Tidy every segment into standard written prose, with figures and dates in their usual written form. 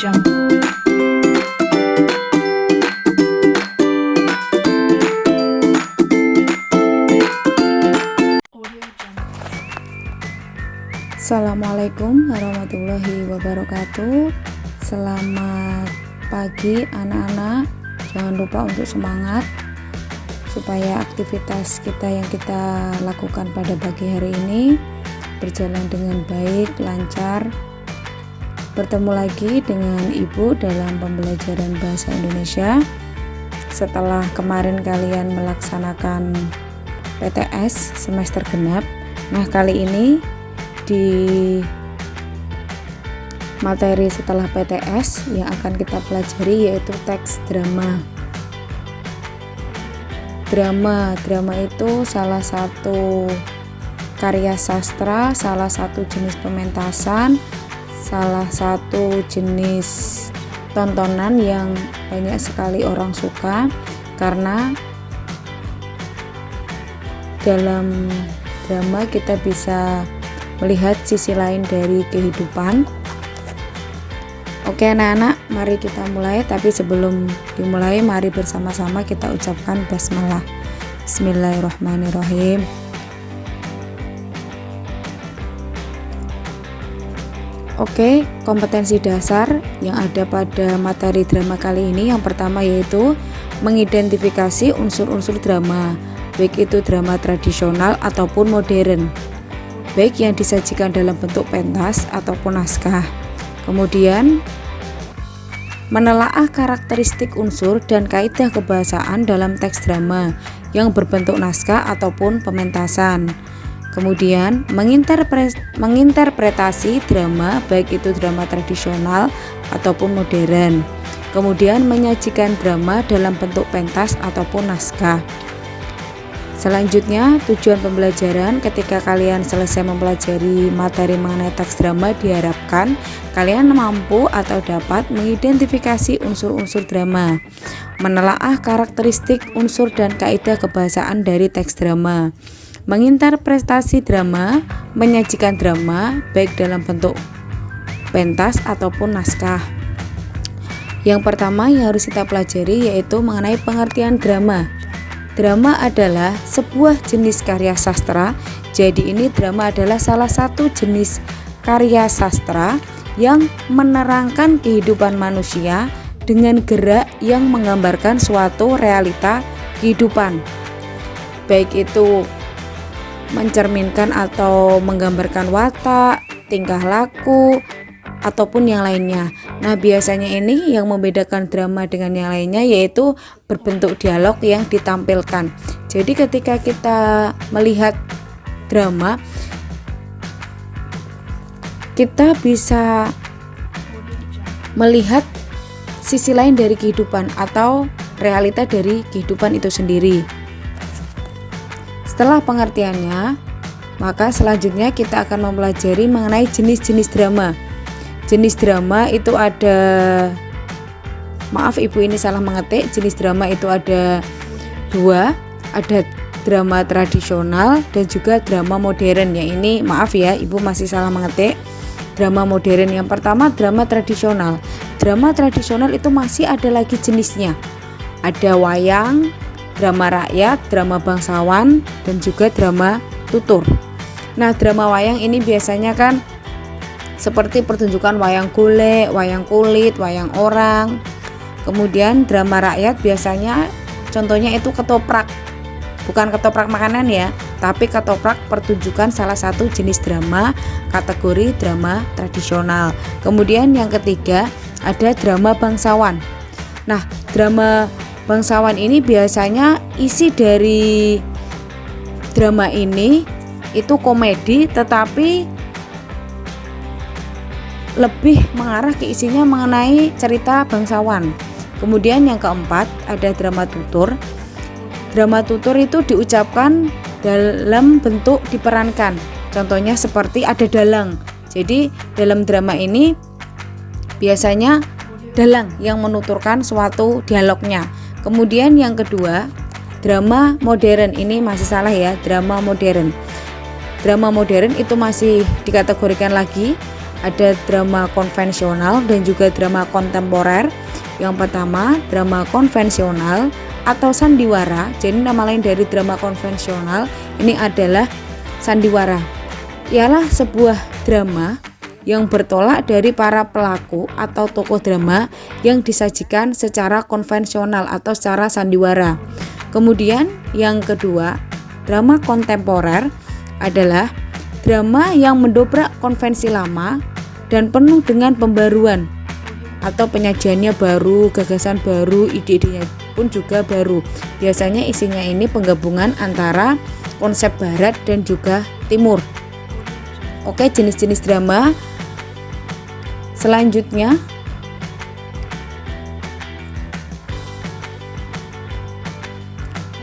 Jungle. Assalamualaikum warahmatullahi wabarakatuh. Selamat pagi anak-anak. Jangan lupa untuk semangat supaya aktivitas kita yang kita lakukan pada pagi hari ini berjalan dengan baik, lancar. Bertemu lagi dengan Ibu dalam pembelajaran bahasa Indonesia. Setelah kemarin kalian melaksanakan PTS semester genap, nah kali ini di materi setelah PTS yang akan kita pelajari yaitu teks drama. Drama itu salah satu karya sastra, salah satu jenis pementasan, salah satu jenis tontonan yang banyak sekali orang suka karena dalam drama kita bisa melihat sisi lain dari kehidupan. Oke anak-anak, mari kita mulai. Tapi sebelum dimulai, mari bersama-sama kita ucapkan basmalah. Bismillahirrahmanirrahim. Oke, kompetensi dasar yang ada pada materi drama kali ini yang pertama yaitu mengidentifikasi unsur-unsur drama, baik itu drama tradisional ataupun modern, baik yang disajikan dalam bentuk pentas ataupun naskah. Kemudian menelaah karakteristik unsur dan kaidah kebahasaan dalam teks drama yang berbentuk naskah ataupun pementasan. Kemudian menginterpretasi drama baik itu drama tradisional ataupun modern. Kemudian menyajikan drama dalam bentuk pentas ataupun naskah. Selanjutnya, tujuan pembelajaran ketika kalian selesai mempelajari materi mengenai teks drama diharapkan kalian mampu atau dapat mengidentifikasi unsur-unsur drama, menelaah karakteristik unsur dan kaidah kebahasaan dari teks drama, menginterpretasi drama, menyajikan drama baik dalam bentuk pentas ataupun naskah. Yang pertama yang harus kita pelajari yaitu mengenai pengertian drama. Drama adalah sebuah jenis karya sastra. Jadi ini drama adalah salah satu jenis karya sastra yang menerangkan kehidupan manusia dengan gerak yang menggambarkan suatu realita kehidupan. Baik itu mencerminkan atau menggambarkan watak, tingkah laku, ataupun yang lainnya. Nah, biasanya ini yang membedakan drama dengan yang lainnya yaitu berbentuk dialog yang ditampilkan. Jadi ketika kita melihat drama, kita bisa melihat sisi lain dari kehidupan atau realita dari kehidupan itu sendiri. Setelah pengertiannya, maka selanjutnya kita akan mempelajari mengenai jenis-jenis drama. Jenis drama itu ada, maaf ibu ini salah mengetik, jenis drama itu ada dua, ada drama tradisional dan juga drama modern. Ya ini maaf ya ibu masih salah mengetik, drama modern. Yang pertama drama tradisional. Drama tradisional itu masih ada lagi jenisnya, ada wayang, drama rakyat, drama bangsawan, dan juga drama tutur. Nah drama wayang ini biasanya kan seperti pertunjukan wayang golek, wayang kulit, wayang orang. Kemudian drama rakyat biasanya contohnya itu ketoprak. Bukan ketoprak makanan ya, tapi ketoprak pertunjukan salah satu jenis drama kategori drama tradisional. Kemudian yang ketiga ada drama bangsawan. Nah, drama bangsawan ini biasanya isi dari drama ini itu komedi tetapi lebih mengarah ke isinya mengenai cerita bangsawan. Kemudian yang keempat ada drama tutur. Drama tutur itu diucapkan dalam bentuk diperankan. Contohnya seperti ada dalang. Jadi dalam drama ini biasanya dalang yang menuturkan suatu dialognya. Kemudian yang kedua drama modern. Ini masih salah ya, drama modern. Drama modern itu masih dikategorikan lagi Ada drama konvensional dan juga drama kontemporer. Yang pertama, drama konvensional atau sandiwara. Jadi nama lain dari drama konvensional ini adalah sandiwara. Ialah sebuah drama yang bertolak dari para pelaku atau tokoh drama yang disajikan secara konvensional atau secara sandiwara. Kemudian yang kedua, drama kontemporer adalah drama yang mendobrak konvensi lama dan penuh dengan pembaruan atau penyajiannya baru, gagasan baru, ide-idenya pun juga baru. Biasanya isinya ini penggabungan antara konsep barat dan juga timur. Oke, jenis-jenis drama. Selanjutnya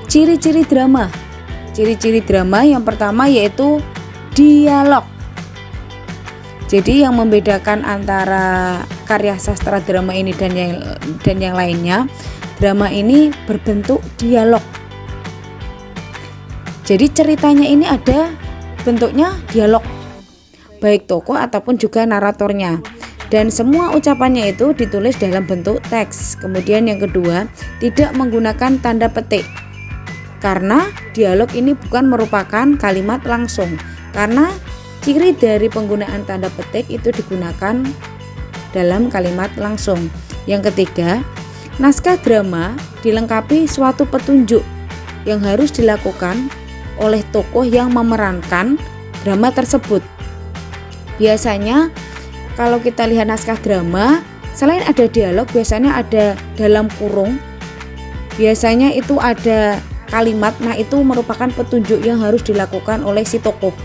ciri-ciri drama. Ciri-ciri drama yang pertama yaitu dialog. Jadi yang membedakan antara karya sastra drama ini dan yang lainnya, drama ini berbentuk dialog. Jadi ceritanya ini ada bentuknya dialog, baik tokoh ataupun juga naratornya. Dan semua ucapannya itu ditulis dalam bentuk teks. Kemudian yang kedua, tidak menggunakan tanda petik. Karena dialog ini bukan merupakan kalimat langsung. Karena ciri dari penggunaan tanda petik itu digunakan dalam kalimat langsung. Yang ketiga, naskah drama dilengkapi suatu petunjuk yang harus dilakukan oleh tokoh yang memerankan drama tersebut. Biasanya kalau kita lihat naskah drama, selain ada dialog, biasanya ada dalam kurung. Biasanya itu ada kalimat, nah itu merupakan petunjuk yang harus dilakukan oleh si tokoh.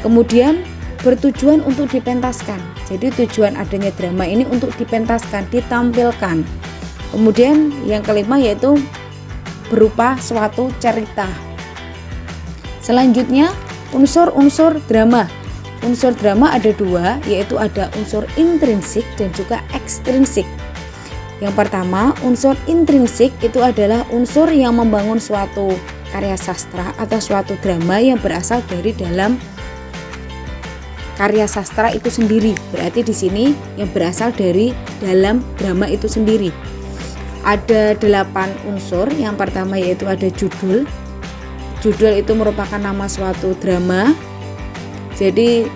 Kemudian bertujuan untuk dipentaskan. Jadi tujuan adanya drama ini untuk dipentaskan, ditampilkan. Kemudian yang kelima yaitu berupa suatu cerita. Selanjutnya unsur-unsur drama. Unsur drama ada dua, yaitu ada unsur intrinsik dan juga ekstrinsik. Yang pertama, unsur intrinsik itu adalah unsur yang membangun suatu karya sastra atau suatu drama yang berasal dari dalam karya sastra itu sendiri. Berarti di sini yang berasal dari dalam drama itu sendiri. Ada 8 unsur. Yang pertama yaitu ada judul. Judul itu merupakan nama suatu drama. Jadi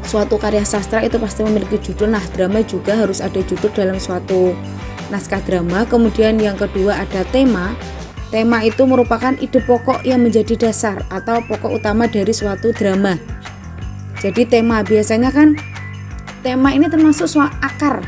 suatu karya sastra itu pasti memiliki judul. Nah, drama juga harus ada judul dalam suatu naskah drama. Kemudian yang kedua ada tema. Tema itu merupakan ide pokok yang menjadi dasar atau pokok utama dari suatu drama. Jadi tema biasanya kan tema ini termasuk akar.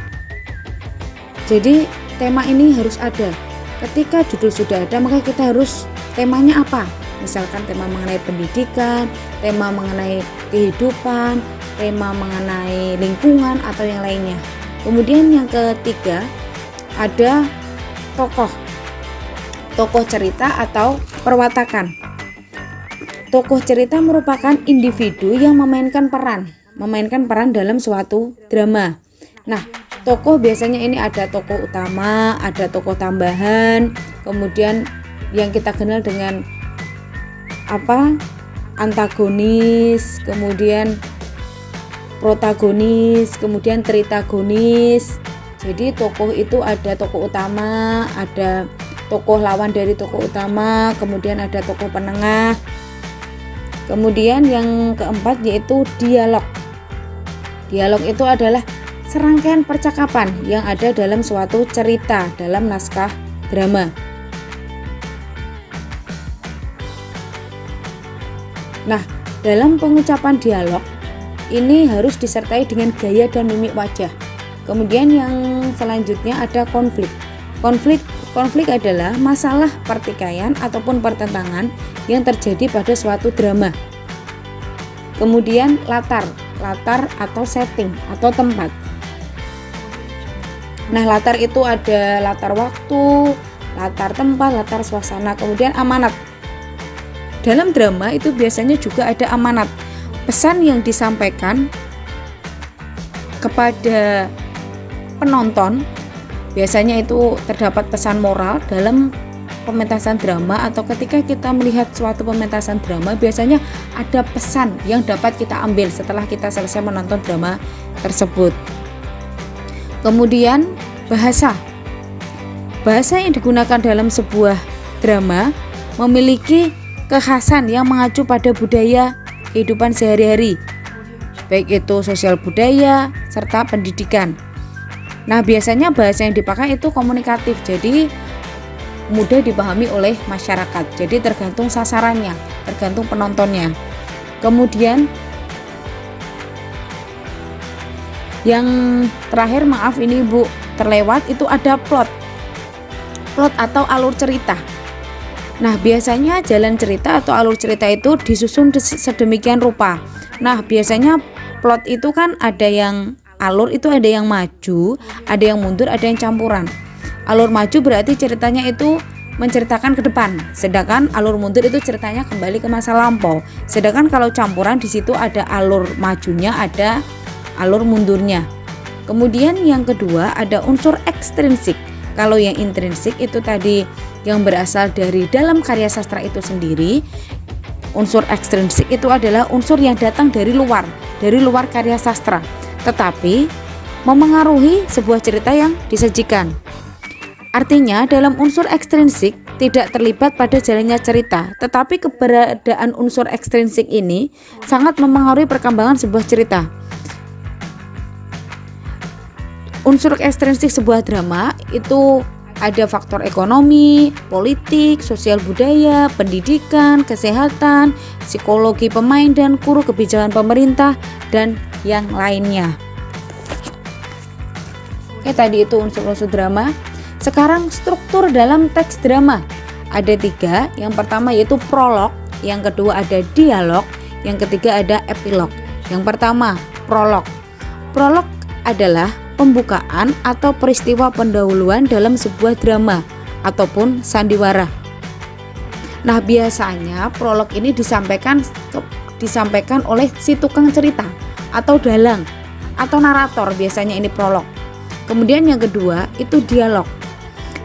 Jadi tema ini harus ada. Ketika judul sudah ada, maka kita harus temanya apa? Misalkan tema mengenai pendidikan, tema mengenai kehidupan, tema mengenai lingkungan atau yang lainnya. Kemudian yang ketiga ada tokoh cerita atau perwatakan. Tokoh cerita merupakan individu yang memainkan peran dalam suatu drama. Nah, tokoh biasanya ini ada tokoh utama, ada tokoh tambahan, kemudian yang kita kenal dengan antagonis, kemudian protagonis, kemudian tritagonis. Jadi tokoh itu ada tokoh utama, ada tokoh lawan dari tokoh utama, kemudian ada tokoh penengah. Kemudian yang keempat yaitu dialog. Dialog itu adalah serangkaian percakapan yang ada dalam suatu cerita dalam naskah drama. Nah, dalam pengucapan dialog ini harus disertai dengan gaya dan mimik wajah. Kemudian yang selanjutnya ada konflik. Konflik adalah masalah pertikaian ataupun pertentangan yang terjadi pada suatu drama. Kemudian latar atau setting atau tempat. Nah, latar itu ada latar waktu, latar tempat, latar suasana, kemudian amanat. Dalam drama itu biasanya juga ada amanat, pesan yang disampaikan kepada penonton. Biasanya itu terdapat pesan moral dalam pementasan drama, atau ketika kita melihat suatu pementasan drama biasanya ada pesan yang dapat kita ambil setelah kita selesai menonton drama tersebut. Kemudian bahasa yang digunakan dalam sebuah drama memiliki kekhasan yang mengacu pada budaya kehidupan sehari-hari, baik itu sosial budaya serta pendidikan. Nah, biasanya bahasa yang dipakai itu komunikatif, jadi mudah dipahami oleh masyarakat. Jadi tergantung sasarannya, tergantung penontonnya. Kemudian yang terakhir, maaf ini Bu terlewat, itu ada plot atau alur cerita. Nah, biasanya jalan cerita atau alur cerita itu disusun sedemikian rupa. Nah, biasanya plot itu kan ada yang alur itu ada yang maju, ada yang mundur, ada yang campuran. Alur maju berarti ceritanya itu menceritakan ke depan, sedangkan alur mundur itu ceritanya kembali ke masa lampau. Sedangkan kalau campuran di situ ada alur majunya, ada alur mundurnya. Kemudian yang kedua ada unsur ekstrinsik. Kalau yang intrinsik itu tadi yang berasal dari dalam karya sastra itu sendiri. Unsur ekstrinsik itu adalah unsur yang datang dari luar karya sastra, tetapi memengaruhi sebuah cerita yang disajikan. Artinya dalam unsur ekstrinsik tidak terlibat pada jalannya cerita, tetapi keberadaan unsur ekstrinsik ini sangat memengaruhi perkembangan sebuah cerita. Unsur ekstrinsik sebuah drama itu ada faktor ekonomi, politik, sosial budaya, pendidikan, kesehatan, psikologi pemain dan kru, kebijakan pemerintah, dan yang lainnya. Oke, tadi itu unsur-unsur drama. Sekarang struktur dalam teks drama. Ada 3. Yang pertama yaitu prolog, yang kedua ada dialog, yang ketiga ada epilog. Yang pertama, prolog. Prolog adalah pembukaan atau peristiwa pendahuluan dalam sebuah drama ataupun sandiwara. Nah, biasanya prolog ini disampaikan oleh si tukang cerita atau dalang atau narator, biasanya ini prolog. Kemudian yang kedua itu dialog.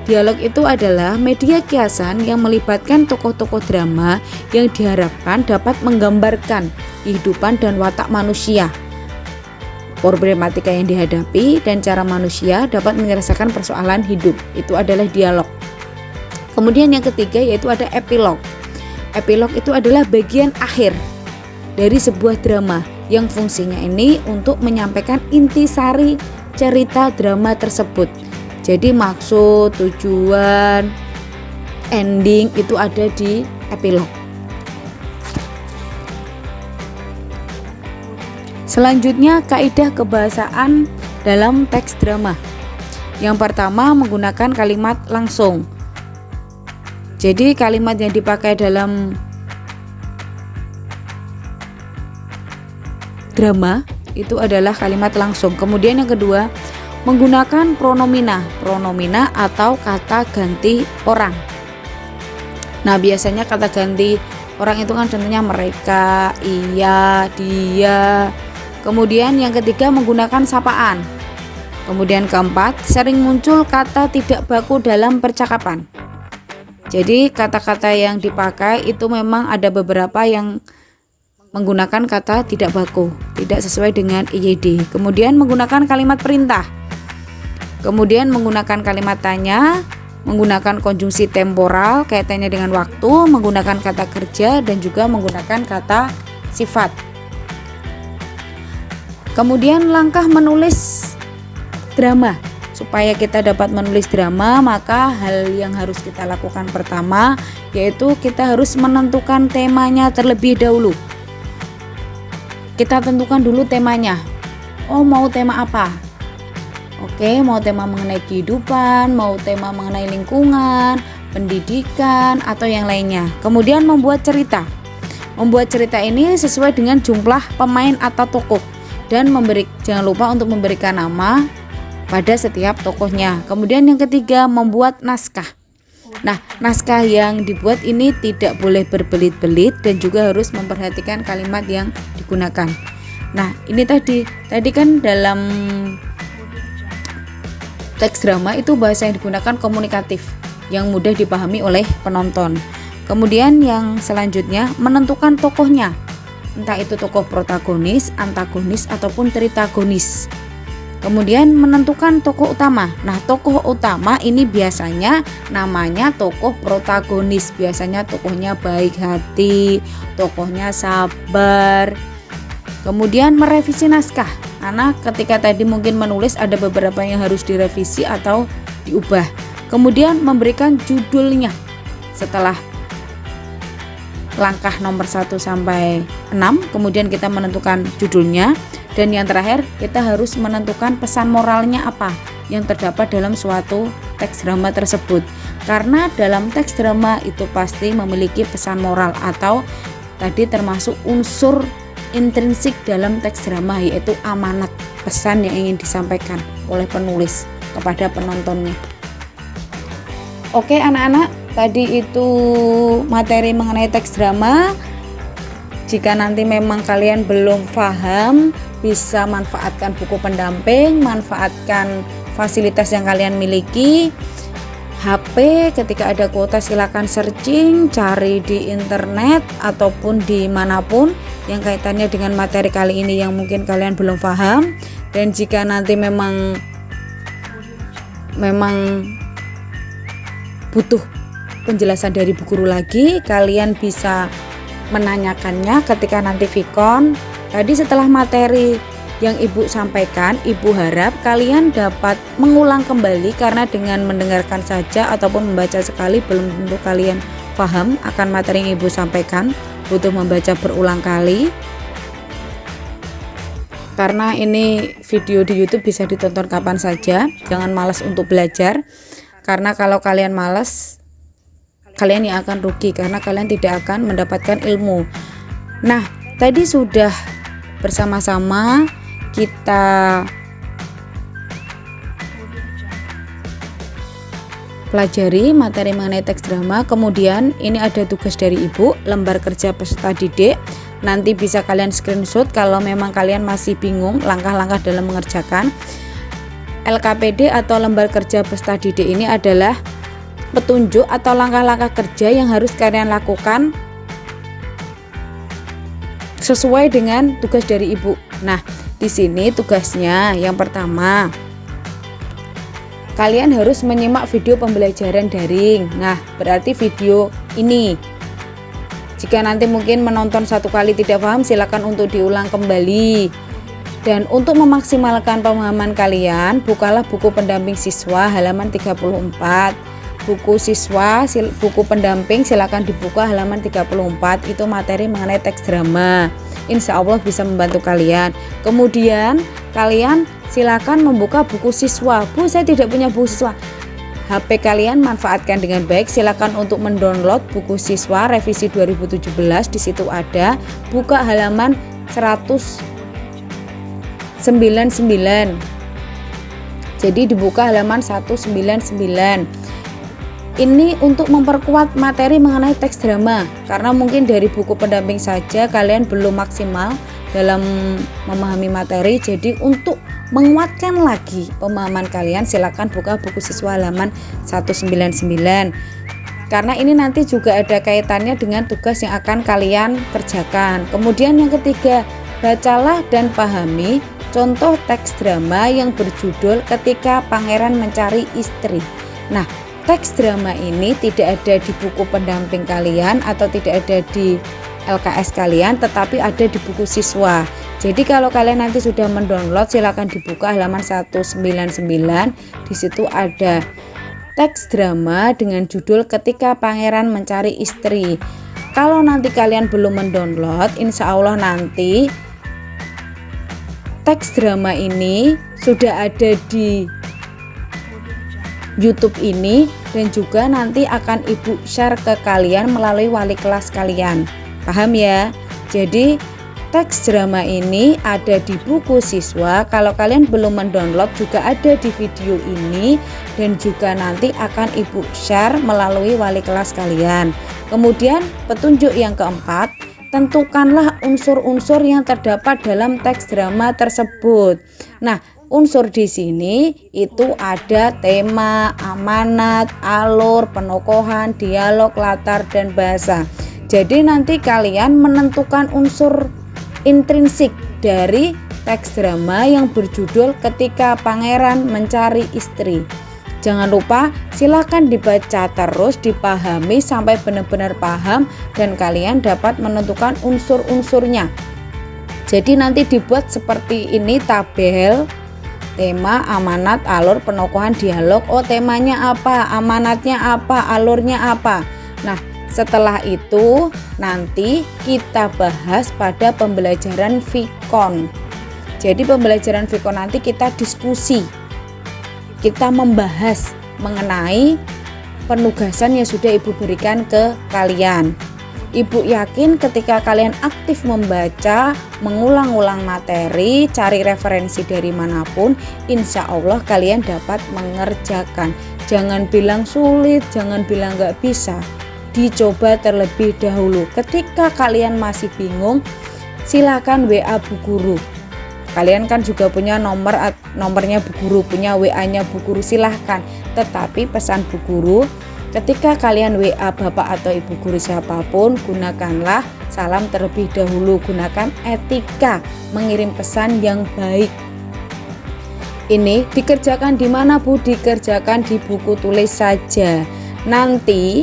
Dialog itu adalah media kiasan yang melibatkan tokoh-tokoh drama yang diharapkan dapat menggambarkan kehidupan dan watak manusia, problematika yang dihadapi, dan cara manusia dapat menyelesaikan persoalan hidup. Itu adalah dialog. Kemudian yang ketiga yaitu ada epilog. Epilog itu adalah bagian akhir dari sebuah drama yang fungsinya ini untuk menyampaikan intisari cerita drama tersebut. Jadi maksud, tujuan, ending itu ada di epilog. Selanjutnya kaidah kebahasaan dalam teks drama. Yang pertama menggunakan kalimat langsung. Jadi kalimat yang dipakai dalam drama itu adalah kalimat langsung. Kemudian yang kedua menggunakan pronomina atau kata ganti orang. Nah, biasanya kata ganti orang itu kan contohnya mereka, ia, dia. Kemudian yang ketiga menggunakan sapaan. Kemudian keempat, sering muncul kata tidak baku dalam percakapan. Jadi kata-kata yang dipakai itu memang ada beberapa yang menggunakan kata tidak baku, tidak sesuai dengan IYD. Kemudian menggunakan kalimat perintah. Kemudian menggunakan kalimat tanya, menggunakan konjungsi temporal kaitannya dengan waktu, menggunakan kata kerja, dan juga menggunakan kata sifat. Kemudian langkah menulis drama. Supaya kita dapat menulis drama, maka hal yang harus kita lakukan pertama yaitu kita harus menentukan temanya terlebih dahulu. Kita tentukan dulu temanya. Oh, mau tema apa? Oke, mau tema mengenai kehidupan, mau tema mengenai lingkungan, pendidikan, atau yang lainnya. Kemudian membuat cerita. Membuat cerita ini sesuai dengan jumlah pemain atau tokoh, dan jangan lupa untuk memberikan nama pada setiap tokohnya. Kemudian yang ketiga membuat naskah. Nah, naskah yang dibuat ini tidak boleh berbelit-belit dan juga harus memperhatikan kalimat yang digunakan. Nah, ini tadi kan dalam teks drama itu bahasa yang digunakan komunikatif yang mudah dipahami oleh penonton. Kemudian yang selanjutnya menentukan tokohnya. entah itu tokoh protagonis, antagonis, ataupun tritagonis. Kemudian menentukan tokoh utama. Nah, tokoh utama ini biasanya namanya tokoh protagonis. Biasanya tokohnya baik hati, tokohnya sabar. Kemudian merevisi naskah. Karena ketika tadi mungkin menulis ada beberapa yang harus direvisi atau diubah. Kemudian memberikan judulnya. Setelah langkah nomor 1 sampai 6, kemudian kita menentukan judulnya. Dan yang terakhir, kita harus menentukan pesan moralnya apa yang terdapat dalam suatu teks drama tersebut. Karena dalam teks drama itu pasti memiliki pesan moral atau tadi termasuk unsur intrinsik dalam teks drama, yaitu amanat, pesan yang ingin disampaikan oleh penulis kepada penontonnya. Oke anak-anak, tadi itu materi mengenai teks drama. Jika nanti memang kalian belum paham, bisa manfaatkan buku pendamping, manfaatkan fasilitas yang kalian miliki. HP ketika ada kuota silakan searching, cari di internet ataupun dimanapun yang kaitannya dengan materi kali ini yang mungkin kalian belum paham. Dan jika nanti memang butuh penjelasan dari Bu Guru lagi, kalian bisa menanyakannya ketika nanti Vkon. Tadi setelah materi yang Ibu sampaikan, Ibu harap kalian dapat mengulang kembali karena dengan mendengarkan saja ataupun membaca sekali belum tentu kalian paham akan materi yang Ibu sampaikan. Butuh membaca berulang kali. Karena ini video di YouTube bisa ditonton kapan saja. Jangan malas untuk belajar. Karena kalau kalian malas, kalian yang akan rugi karena kalian tidak akan mendapatkan ilmu. Nah, tadi sudah bersama-sama kita pelajari materi mengenai teks drama. Kemudian ini ada tugas dari Ibu, lembar kerja peserta didik. Nanti bisa kalian screenshot kalau memang kalian masih bingung langkah-langkah dalam mengerjakan. LKPD atau lembar kerja peserta didik ini adalah petunjuk atau langkah-langkah kerja yang harus kalian lakukan sesuai dengan tugas dari Ibu. Nah, di sini tugasnya yang pertama, kalian harus menyimak video pembelajaran daring. Nah, berarti video ini. Jika nanti mungkin menonton satu kali tidak paham, silakan untuk diulang kembali. Dan untuk memaksimalkan pemahaman kalian, bukalah buku pendamping siswa halaman 34. Buku siswa, buku pendamping silakan dibuka halaman 34, itu materi mengenai teks drama. Insya Allah bisa membantu kalian. Kemudian kalian silakan membuka buku siswa. Bu, saya tidak punya buku siswa. HP kalian manfaatkan dengan baik. Silakan untuk mendownload buku siswa revisi 2017. Di situ ada, buka halaman 199. Jadi dibuka halaman 199. Ini untuk memperkuat materi mengenai teks drama, karena mungkin dari buku pendamping saja kalian belum maksimal dalam memahami materi. Jadi untuk menguatkan lagi pemahaman kalian, silakan buka buku siswa halaman 199. Karena ini nanti juga ada kaitannya dengan tugas yang akan kalian kerjakan. Kemudian yang ketiga, bacalah dan pahami contoh teks drama yang berjudul Ketika Pangeran Mencari Istri. Nah, teks drama ini tidak ada di buku pendamping kalian atau tidak ada di LKS kalian, tetapi ada di buku siswa. Jadi kalau kalian nanti sudah mendownload, silakan dibuka halaman 199. Di situ ada teks drama dengan judul Ketika Pangeran Mencari Istri. Kalau nanti kalian belum mendownload, insya Allah nanti teks drama ini sudah ada di YouTube ini, dan juga nanti akan Ibu share ke kalian melalui wali kelas kalian. Paham ya? Jadi teks drama ini ada di buku siswa. Kalau kalian belum mendownload, juga ada di video ini, dan juga nanti akan Ibu share melalui wali kelas kalian. Kemudian petunjuk yang keempat, tentukanlah unsur-unsur yang terdapat dalam teks drama tersebut. Nah, unsur di sini itu ada tema, amanat, alur, penokohan, dialog, latar, dan bahasa. Jadi nanti kalian menentukan unsur intrinsik dari teks drama yang berjudul Ketika Pangeran Mencari Istri. Jangan lupa silakan dibaca terus, dipahami sampai benar-benar paham dan kalian dapat menentukan unsur-unsurnya. Jadi nanti dibuat seperti ini tabel tema, amanat, alur, penokohan, dialog. Oh, temanya apa, amanatnya apa, alurnya apa. Nah, setelah itu nanti kita bahas pada pembelajaran Vikon. Jadi pembelajaran Vikon nanti kita diskusi, kita membahas mengenai penugasan yang sudah Ibu berikan ke kalian. Ibu yakin ketika kalian aktif membaca, mengulang-ulang materi, cari referensi dari manapun, insya Allah kalian dapat mengerjakan. Jangan bilang sulit, jangan bilang gak bisa. Dicoba terlebih dahulu. Ketika kalian masih bingung, silakan WA Bu Guru. Kalian kan juga punya nomornya Bu Guru, punya WA-nya Bu Guru, silahkan. Tetapi pesan Bu Guru, ketika kalian WA Bapak atau Ibu Guru siapapun, gunakanlah salam terlebih dahulu, gunakan etika mengirim pesan yang baik. Ini dikerjakan di mana Bu? Dikerjakan di buku tulis saja. Nanti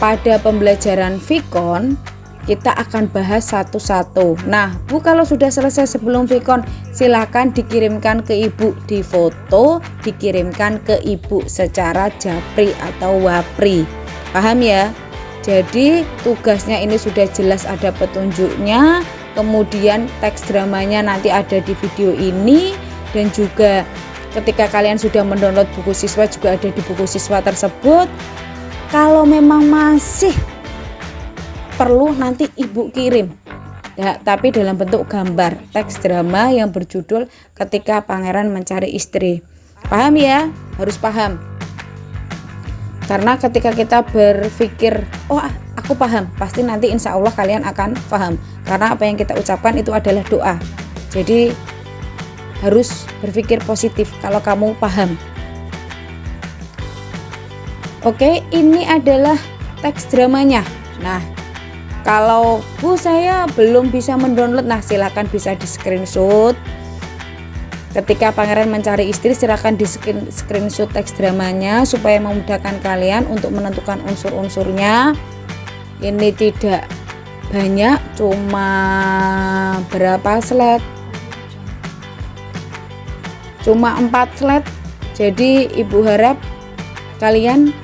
pada pembelajaran Vikon kita akan bahas satu-satu. Nah, Bu, kalau sudah selesai sebelum Vikon, silakan dikirimkan ke Ibu di foto, dikirimkan ke Ibu secara japri atau wapri. Paham ya? Jadi tugasnya ini sudah jelas, ada petunjuknya, kemudian teks dramanya nanti ada di video ini, dan juga ketika kalian sudah mendownload buku siswa juga ada di buku siswa tersebut. Kalau memang masih perlu nanti Ibu kirim ya, tapi dalam bentuk gambar teks drama yang berjudul Ketika Pangeran Mencari Istri. Paham ya? Harus paham. Karena ketika kita berpikir, oh aku paham, pasti nanti insya Allah kalian akan paham. Karena apa yang kita ucapkan itu adalah doa. Jadi harus berpikir positif kalau kamu paham. Oke, ini adalah teks dramanya. Nah, kalau Bu saya belum bisa mendownload, nah silakan bisa di screenshot. Ketika Pangeran Mencari Istri, silakan di screenshot teks dramanya supaya memudahkan kalian untuk menentukan unsur-unsurnya. Ini tidak banyak, cuma berapa slide? Cuma 4 slide. Jadi Ibu harap kalian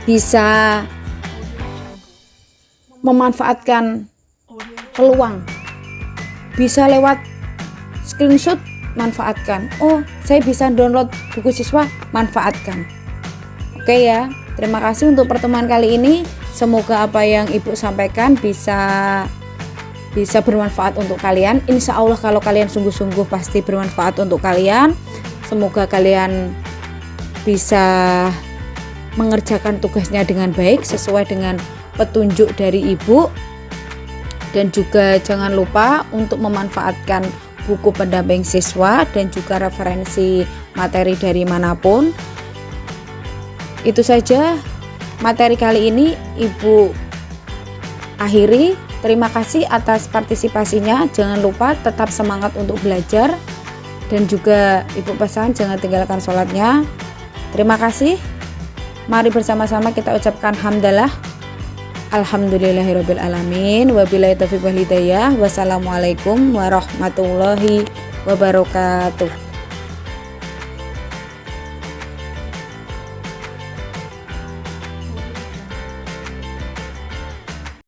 bisa memanfaatkan peluang, bisa lewat screenshot, manfaatkan. Oh, saya bisa download buku siswa, manfaatkan. Oke ya, terima kasih untuk pertemuan kali ini. Semoga apa yang Ibu sampaikan bisa bermanfaat untuk kalian. Insya Allah kalau kalian sungguh-sungguh pasti bermanfaat untuk kalian. Semoga kalian bisa mengerjakan tugasnya dengan baik sesuai dengan petunjuk dari Ibu, dan juga jangan lupa untuk memanfaatkan buku pendamping siswa dan juga referensi materi dari manapun. Itu saja materi kali ini Ibu akhiri. Terima kasih atas partisipasinya. Jangan lupa tetap semangat untuk belajar, dan juga Ibu pesan jangan tinggalkan sholatnya. Terima kasih. Mari bersama-sama kita ucapkan hamdalah. Alhamdulillahirabbil alamin. Wabillahi taufiq wal hidayah. Wassalamualaikum warahmatullahi wabarakatuh.